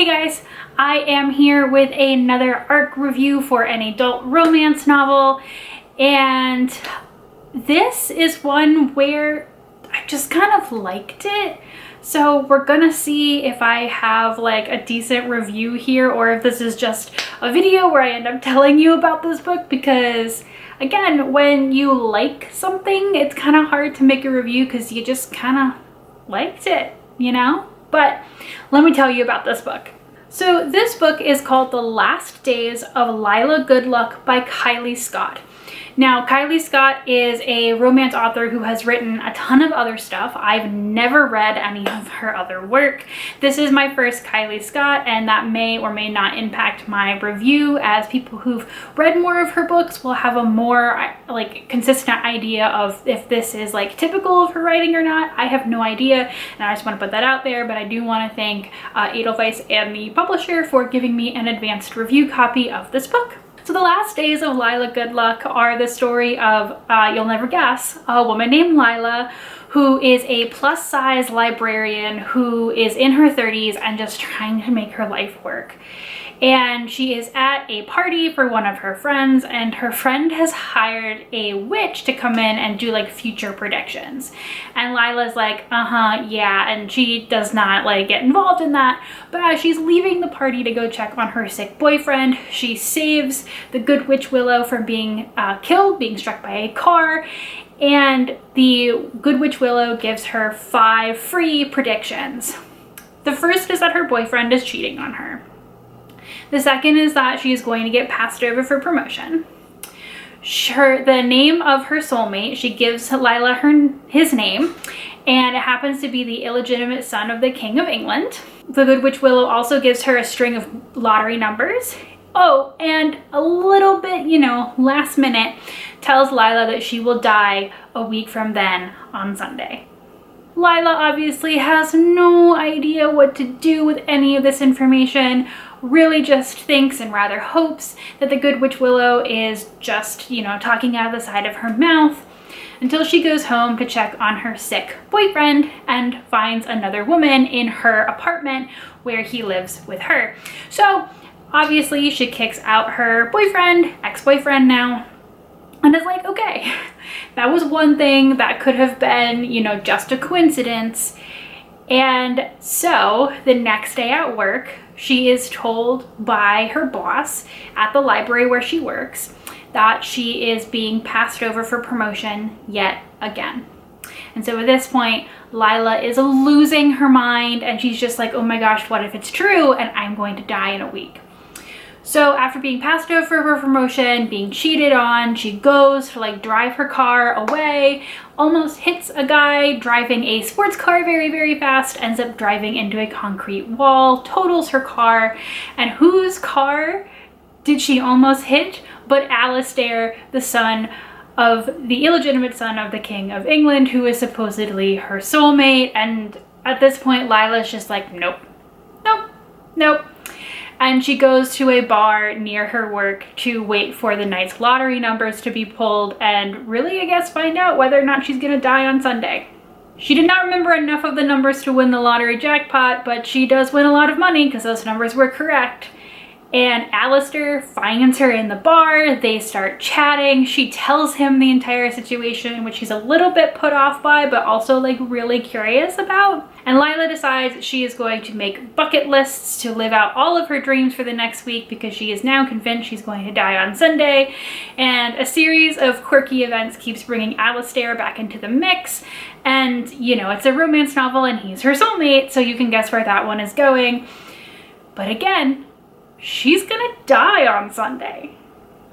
guys, I am here with another ARC review for an adult romance novel, and this is one where I just kind of liked it. So we're gonna see if I have like a decent review here or if this is just a video where I end up telling you about this book, because again, when you like something, it's kind of hard to make a review because you just kind of liked it, you know? But let me tell you about this book. So this book is called The Last Days of Lilah Goodluck by Kylie Scott. Now, Kylie Scott is a romance author who has written a ton of other stuff. I've never read any of her other work. This is my first Kylie Scott, and that may or may not impact my review, as people who've read more of her books will have a more like consistent idea of if this is like typical of her writing or not. I have no idea, and I just want to put that out there, but I do want to thank Edelweiss and the publisher for giving me an advanced review copy of this book. So The Last Days of Lilah Goodluck are the story of, you'll never guess, a woman named Lilah who is a plus-size librarian who is in her 30s and just trying to make her life work. And she is at a party for one of her friends, and her friend has hired a witch to come in and do like future predictions. And Lilah's like, yeah, and she does not like get involved in that. But as she's leaving the party to go check on her sick boyfriend, she saves the good witch Willow from being killed, being struck by a car. And the good witch Willow gives her 5 free predictions. The first is that her boyfriend is cheating on her. The second is that she is going to get passed over for promotion. The name of her soulmate, she gives Lilah his name, and it happens to be the illegitimate son of the King of England. The Good Witch Willow also gives her a string of lottery numbers. Oh, and a little bit, you know, last minute, tells Lilah that she will die a week from then on Sunday. Lilah obviously has no idea what to do with any of this information, really just thinks and rather hopes that the Good Witch Willow is just, you know, talking out of the side of her mouth, until she goes home to check on her sick boyfriend and finds another woman in her apartment where he lives with her. So obviously she kicks out her boyfriend, ex-boyfriend now, and is like, okay, that was one thing that could have been, you know, just a coincidence. And so the next day at work, she is told by her boss at the library where she works that she is being passed over for promotion yet again. And so at this point, Lilah is losing her mind, and she's just like, oh my gosh, what if it's true and I'm going to die in a week? So after being passed over for promotion, being cheated on, she goes to like drive her car away, almost hits a guy driving a sports car very, very fast, ends up driving into a concrete wall, totals her car. And whose car did she almost hit but Alistair, the son of the illegitimate son of the King of England, who is supposedly her soulmate. And at this point, Lilah's just like, nope, nope, nope. And she goes to a bar near her work to wait for the night's lottery numbers to be pulled and really, I guess, find out whether or not she's gonna die on Sunday. She did not remember enough of the numbers to win the lottery jackpot, but she does win a lot of money because those numbers were correct. And Alistair finds her in the bar. They start chatting. She tells him the entire situation, which he's a little bit put off by, but also like really curious about. And Lilah decides she is going to make bucket lists to live out all of her dreams for the next week, because she is now convinced she's going to die on Sunday. And a series of quirky events keeps bringing Alistair back into the mix. And, you know, it's a romance novel and he's her soulmate, so you can guess where that one is going. But again, she's gonna die on Sunday.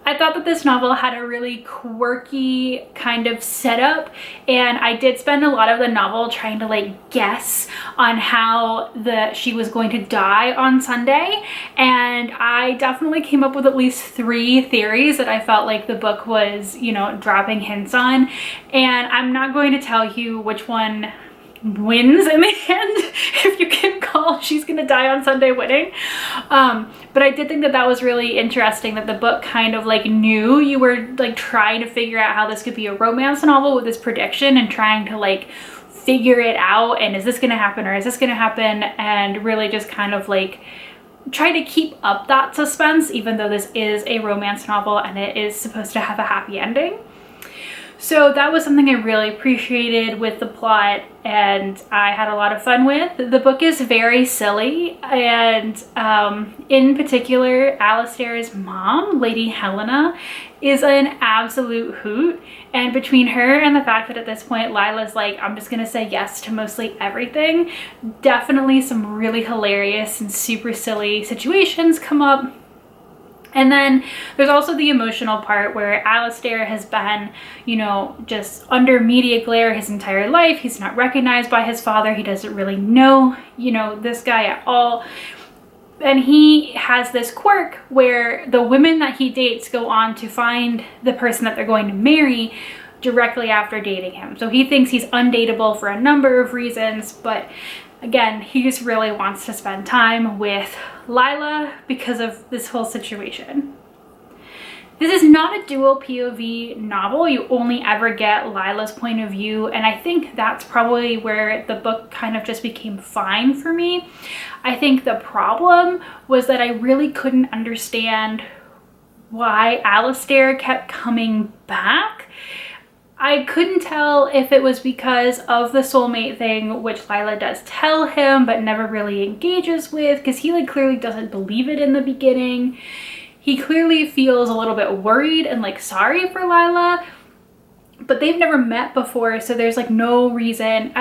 I thought that this novel had a really quirky kind of setup, and I did spend a lot of the novel trying to like guess on how she was going to die on Sunday, and I definitely came up with at least 3 theories that I felt like the book was, you know, dropping hints on, and I'm not going to tell you which one wins in the end, if you can call she's gonna die on Sunday winning. But I did think that that was really interesting, that the book kind of like knew you were like trying to figure out how this could be a romance novel with this prediction and trying to like figure it out, and is this gonna happen or is this gonna happen, and really just kind of like try to keep up that suspense, even though this is a romance novel and it is supposed to have a happy ending. So that was something I really appreciated with the plot, and I had a lot of fun with. The book is very silly, and in particular, Alistair's mom, Lady Helena, is an absolute hoot. And between her and the fact that at this point Lilah's like, I'm just gonna say yes to mostly everything, definitely some really hilarious and super silly situations come up. And then there's also the emotional part where Alistair has been, you know, just under media glare his entire life. He's not recognized by his father. He doesn't really know, you know, this guy at all. And he has this quirk where the women that he dates go on to find the person that they're going to marry directly after dating him. So he thinks he's undateable for a number of reasons, but again, he just really wants to spend time with Lilah because of this whole situation. This is not a dual POV novel. You only ever get Lilah's point of view, and I think that's probably where the book kind of just became fine for me. I think the problem was that I really couldn't understand why Alistair kept coming back. I couldn't tell if it was because of the soulmate thing, which Lilah does tell him but never really engages with, because he like clearly doesn't believe it in the beginning. He clearly feels a little bit worried and like sorry for Lilah, but they've never met before, so there's like no reason.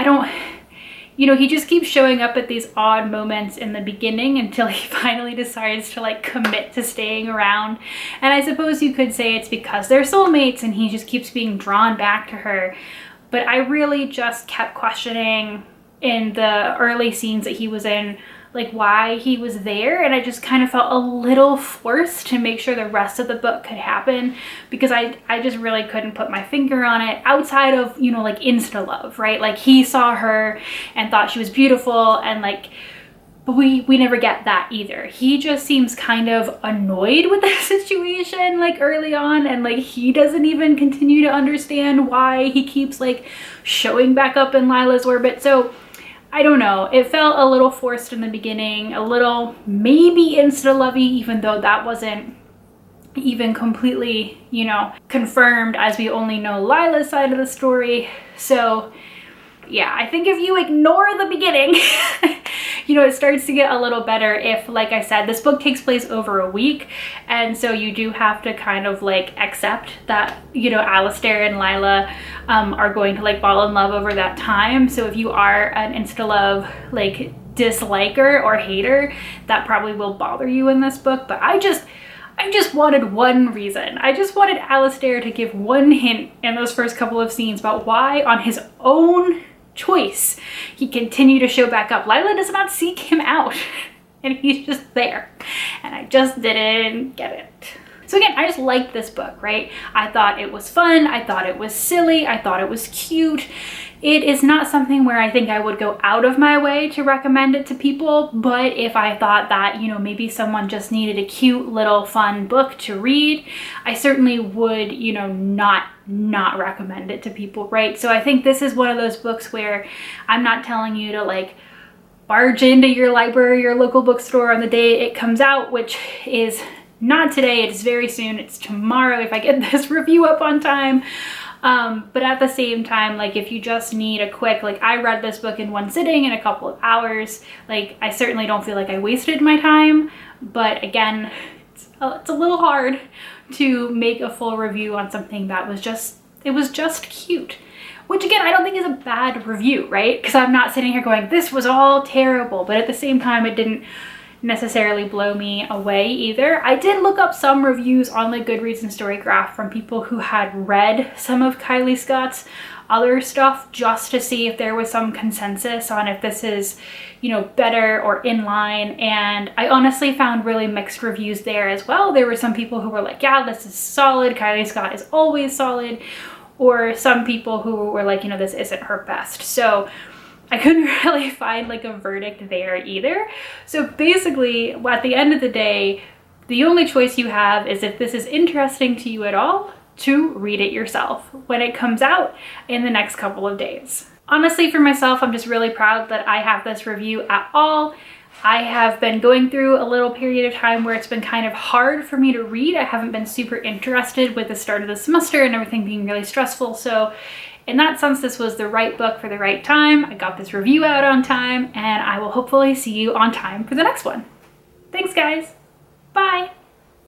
You know, he just keeps showing up at these odd moments in the beginning until he finally decides to like commit to staying around. And I suppose you could say it's because they're soulmates and he just keeps being drawn back to her. But I really just kept questioning in the early scenes that he was in, like why he was there, and I just kind of felt a little forced to make sure the rest of the book could happen, because I just really couldn't put my finger on it outside of, you know, like insta love, right? Like he saw her and thought she was beautiful, and like, but we never get that either. He just seems kind of annoyed with the situation like early on, and like he doesn't even continue to understand why he keeps like showing back up in Lilah's orbit. So I don't know, it felt a little forced in the beginning, a little maybe insta-lovey, even though that wasn't even completely, you know, confirmed, as we only know Lilah's side of the story. So yeah, I think if you ignore the beginning, you know, it starts to get a little better if, like I said, this book takes place over a week. And so you do have to kind of like accept that, you know, Alistair and Lilah are going to like fall in love over that time. So if you are an insta-love like disliker or hater, that probably will bother you in this book. But I just wanted one reason. I just wanted Alistair to give one hint in those first couple of scenes about why, on his own choice, he continued to show back up. Lilah does not seek him out, and he's just there. And I just didn't get it. So again, I just liked this book, right? I thought it was fun. I thought it was silly. I thought it was cute. It is not something where I think I would go out of my way to recommend it to people, but if I thought that, you know, maybe someone just needed a cute little fun book to read, I certainly would, you know, not recommend it to people, right? So I think this is one of those books where I'm not telling you to like barge into your library or local bookstore on the day it comes out, which is not today, it's very soon, it's tomorrow if I get this review up on time. But at the same time, like if you just need a quick, like I read this book in one sitting in a couple of hours, like I certainly don't feel like I wasted my time. But again, it's a little hard to make a full review on something that was just, it was just cute. Which again, I don't think is a bad review, right? Because I'm not sitting here going, this was all terrible. But at the same time, it didn't necessarily blow me away either. I did look up some reviews on the Goodreads and Storygraph from people who had read some of Kylie Scott's other stuff, just to see if there was some consensus on if this is, you know, better or in line. And I honestly found really mixed reviews there as well. There were some people who were like, yeah, this is solid. Kylie Scott is always solid. Or some people who were like, you know, this isn't her best. So I couldn't really find like a verdict there either. So basically, at the end of the day, the only choice you have is if this is interesting to you at all, to read it yourself when it comes out in the next couple of days. Honestly, for myself, I'm just really proud that I have this review at all. I have been going through a little period of time where it's been kind of hard for me to read. I haven't been super interested with the start of the semester and everything being really stressful. So in that sense, this was the right book for the right time. I got this review out on time, and I will hopefully see you on time for the next one. Thanks, guys. Bye.